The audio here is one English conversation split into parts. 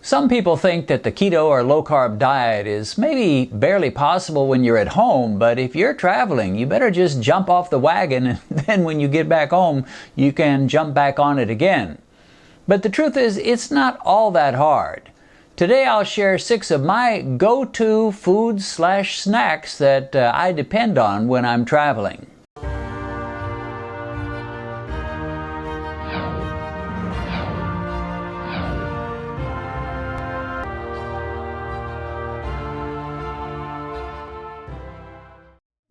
Some people think that the keto or low-carb diet is maybe barely possible when you're at home, but if you're traveling, you better just jump off the wagon, and then when you get back home, you can jump back on it again. But the truth is, it's not all that hard. Today I'll share 6 of my go-to foods/snacks that I depend on when I'm traveling.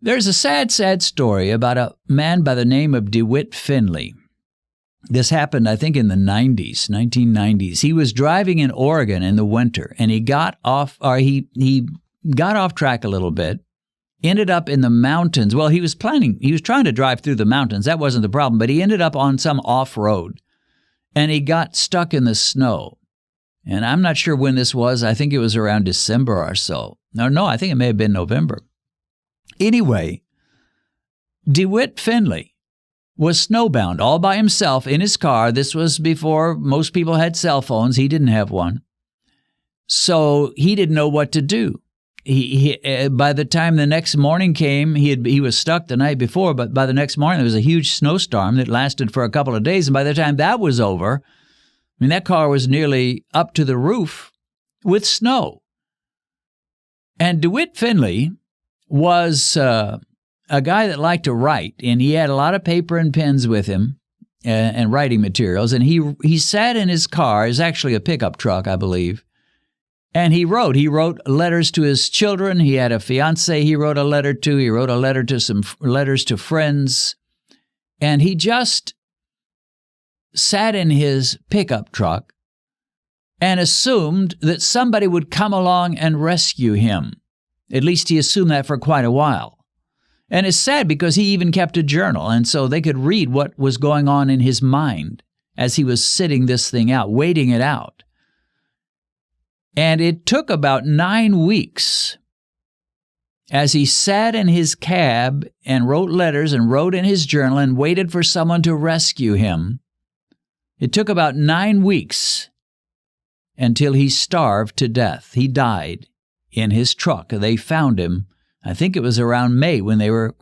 There's a sad story about a man by the name of DeWitt Finley. This happened, I think, in the 1990s. He was driving in Oregon in the winter, and he got off track a little bit, ended up in the mountains. Well, he was trying to drive through the mountains. That wasn't the problem, but he ended up on some off-road, and he got stuck in the snow. And I'm not sure when this was. I think it was around December or so. No, I think it may have been November. Anyway, DeWitt Finley was snowbound all by himself in his car. This was before most people had cell phones. He didn't have one. So he didn't know what to do. By the time the next morning came, he was stuck the night before, but by the next morning there was a huge snowstorm that lasted for a couple of days. And by the time that was over, that car was nearly up to the roof with snow. And DeWitt Finley was a guy that liked to write, and he had a lot of paper and pens with him and writing materials, and he sat in his car. It's actually a pickup truck, I believe, and he wrote letters to his children. He had a fiance he wrote a letter to. He wrote a letter to some letters to friends, and he just sat in his pickup truck and assumed that somebody would come along and rescue him. At least he assumed that for quite a while. And it's sad because he even kept a journal, and so they could read what was going on in his mind as he was sitting this thing out, waiting it out. And it took about 9 weeks as he sat in his cab and wrote letters and wrote in his journal and waited for someone to rescue him. It took about 9 weeks until he starved to death. He died in his truck. They found him, I think it was around May when they were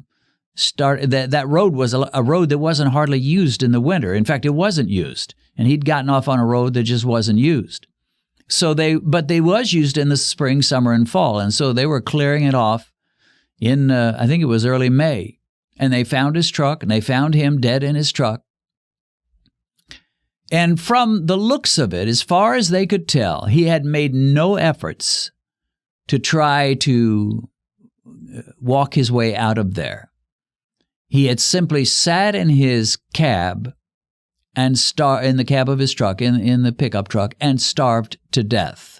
started. That road was a road that wasn't hardly used in the winter. In fact, it wasn't used. And he'd gotten off on a road that just wasn't used. But they was used in the spring, summer, and fall. And so they were clearing it off in, I think it was early May. And they found his truck, and they found him dead in his truck. And from the looks of it, as far as they could tell, he had made no efforts to try to walk his way out of there. He had simply sat in his cab and in the cab of his truck, in the pickup truck, and starved to death.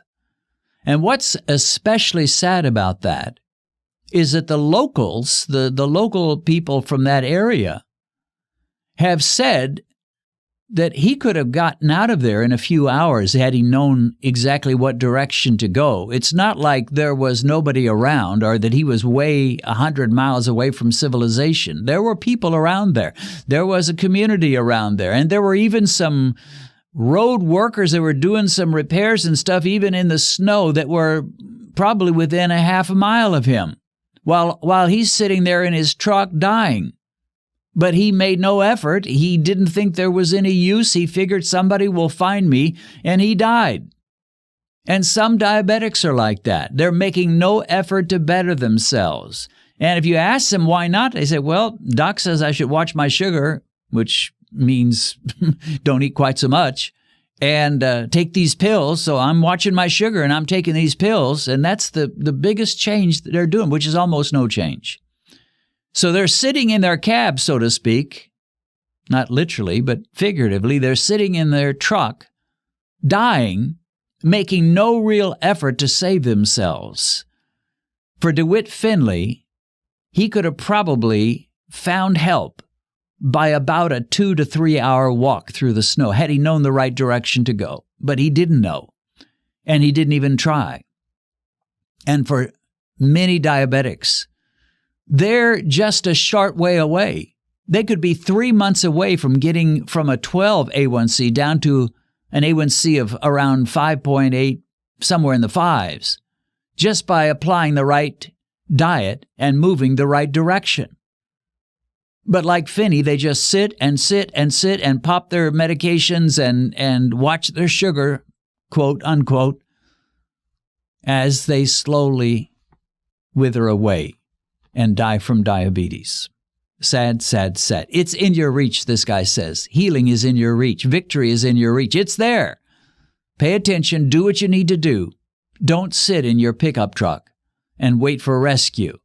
And what's especially sad about that is that the locals, the local people from that area, have said that he could have gotten out of there in a few hours had he known exactly what direction to go. It's not like there was nobody around or that he was way 100 miles away from civilization. There were people around there. There was a community around there. And there were even some road workers that were doing some repairs and stuff, even in the snow, that were probably within a half a mile of him, while he's sitting there in his truck dying. But he made no effort. He didn't think there was any use. He figured somebody will find me, and he died. And some diabetics are like that. They're making no effort to better themselves. And if you ask them why not, they say, well, doc says I should watch my sugar, which means don't eat quite so much, and take these pills. So I'm watching my sugar, and I'm taking these pills. And that's the biggest change that they're doing, which is almost no change. So they're sitting in their cab, so to speak, not literally, but figuratively. They're sitting in their truck, dying, making no real effort to save themselves. For DeWitt Finley, he could have probably found help by about a 2 to 3 hour walk through the snow, had he known the right direction to go. But he didn't know, and he didn't even try. And for many diabetics, they're just a short way away. They could be 3 months away from getting from a 12 A1C down to an A1C of around 5.8, somewhere in the 5s just by applying the right diet and moving the right direction. But like Finney, they just sit and sit and sit and pop their medications and watch their sugar, quote unquote, as they slowly wither away and die from diabetes. Sad, sad, sad. It's in your reach, this guy says. Healing is in your reach. Victory is in your reach. It's there. Pay attention. Do what you need to do. Don't sit in your pickup truck and wait for rescue.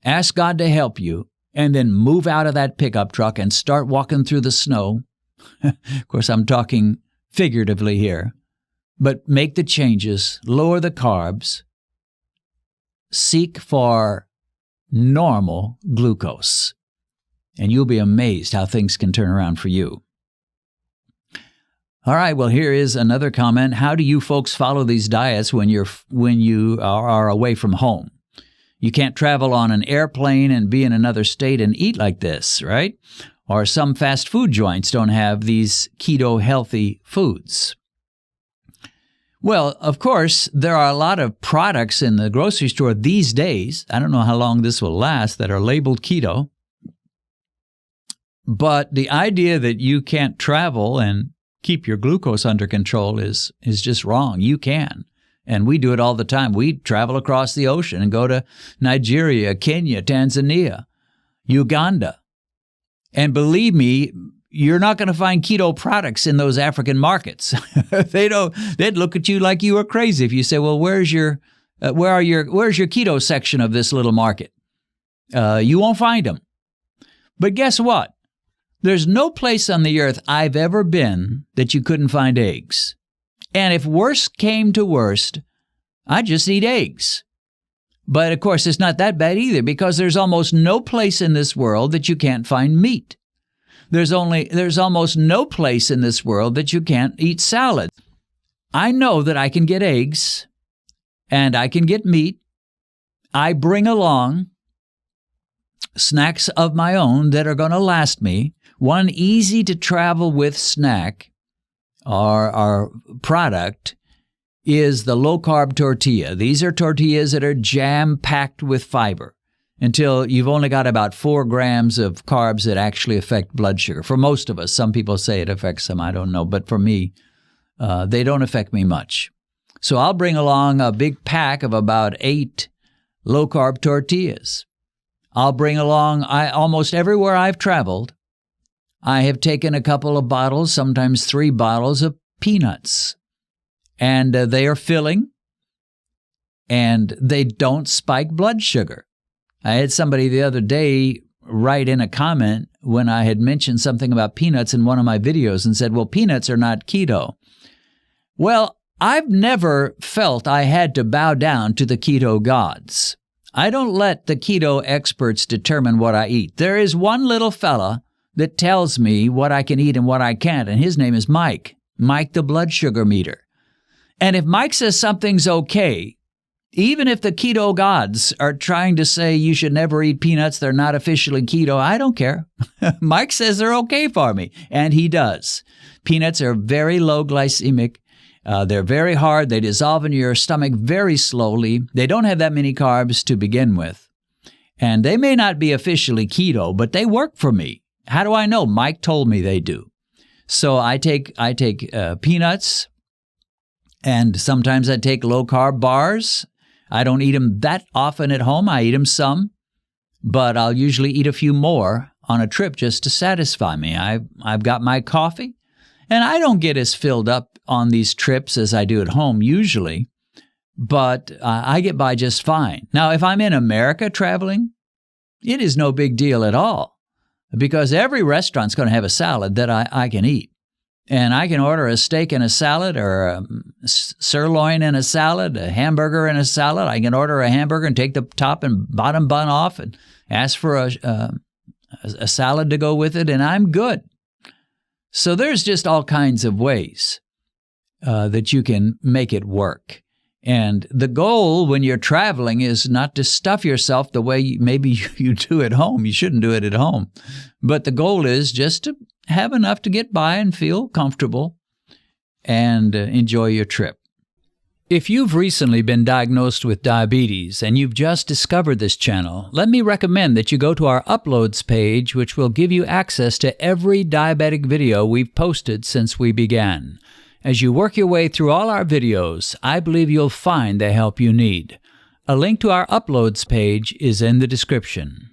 Ask God to help you, and then move out of that pickup truck and start walking through the snow. Of course, I'm talking figuratively here. But make the changes, lower the carbs, seek for normal glucose, and you'll be amazed how things can turn around for you. All right, well, here is another comment. How do you folks follow these diets when you are away from home? You can't travel on an airplane and be in another state and eat like this, right? Or some fast food joints don't have these keto healthy foods. Well, of course, there are a lot of products in the grocery store these days, I don't know how long this will last, that are labeled keto. But the idea that you can't travel and keep your glucose under control is just wrong. You can. And we do it all the time. We travel across the ocean and go to Nigeria, Kenya, Tanzania, Uganda. And believe me, you're not going to find keto products in those African markets. They'd look at you like you were crazy if you say, "Well, where's your keto section of this little market?" You won't find them. But guess what? There's no place on the earth I've ever been that you couldn't find eggs. And if worst came to worst, I'd just eat eggs. But of course, it's not that bad either, because there's almost no place in this world that you can't find meat. There's almost no place in this world that you can't eat salad. I know that I can get eggs and I can get meat. I bring along snacks of my own that are going to last me. One easy to travel with snack or product is the low-carb tortilla. These are tortillas that are jam-packed with fiber until you've only got about 4 grams of carbs that actually affect blood sugar. For most of us, some people say it affects them, I don't know, but for me, they don't affect me much. So I'll bring along a big pack of about 8 low-carb tortillas. I'll bring along, almost everywhere I've traveled, I have taken a couple of bottles, sometimes 3 bottles of peanuts. And they are filling, and they don't spike blood sugar. I had somebody the other day write in a comment when I had mentioned something about peanuts in one of my videos and said, "Well, peanuts are not keto." Well, I've never felt I had to bow down to the keto gods. I don't let the keto experts determine what I eat. There is one little fella that tells me what I can eat and what I can't, and his name is Mike the blood sugar meter. And if Mike says something's okay, even if the keto gods are trying to say you should never eat peanuts, they're not officially keto, I don't care. Mike says they're okay for me, and he does. Peanuts are very low glycemic. They're very hard. They dissolve in your stomach very slowly. They don't have that many carbs to begin with. And they may not be officially keto, but they work for me. How do I know? Mike told me they do. So I take peanuts, and sometimes I take low-carb bars. I don't eat them that often at home. I eat them some, but I'll usually eat a few more on a trip just to satisfy me. I've got my coffee, and I don't get as filled up on these trips as I do at home usually, but I get by just fine. Now, if I'm in America traveling, it is no big deal at all, because every restaurant's going to have a salad that I can eat. And I can order a steak and a salad, or a sirloin and a salad, a hamburger and a salad. I can order a hamburger and take the top and bottom bun off and ask for a salad to go with it, and I'm good. So there's just all kinds of ways that you can make it work. And the goal when you're traveling is not to stuff yourself the way maybe you do at home. You shouldn't do it at home. But the goal is just to have enough to get by and feel comfortable and enjoy your trip. If you've recently been diagnosed with diabetes and you've just discovered this channel, let me recommend that you go to our Uploads page, which will give you access to every diabetic video we've posted since we began. As you work your way through all our videos, I believe you'll find the help you need. A link to our Uploads page is in the description.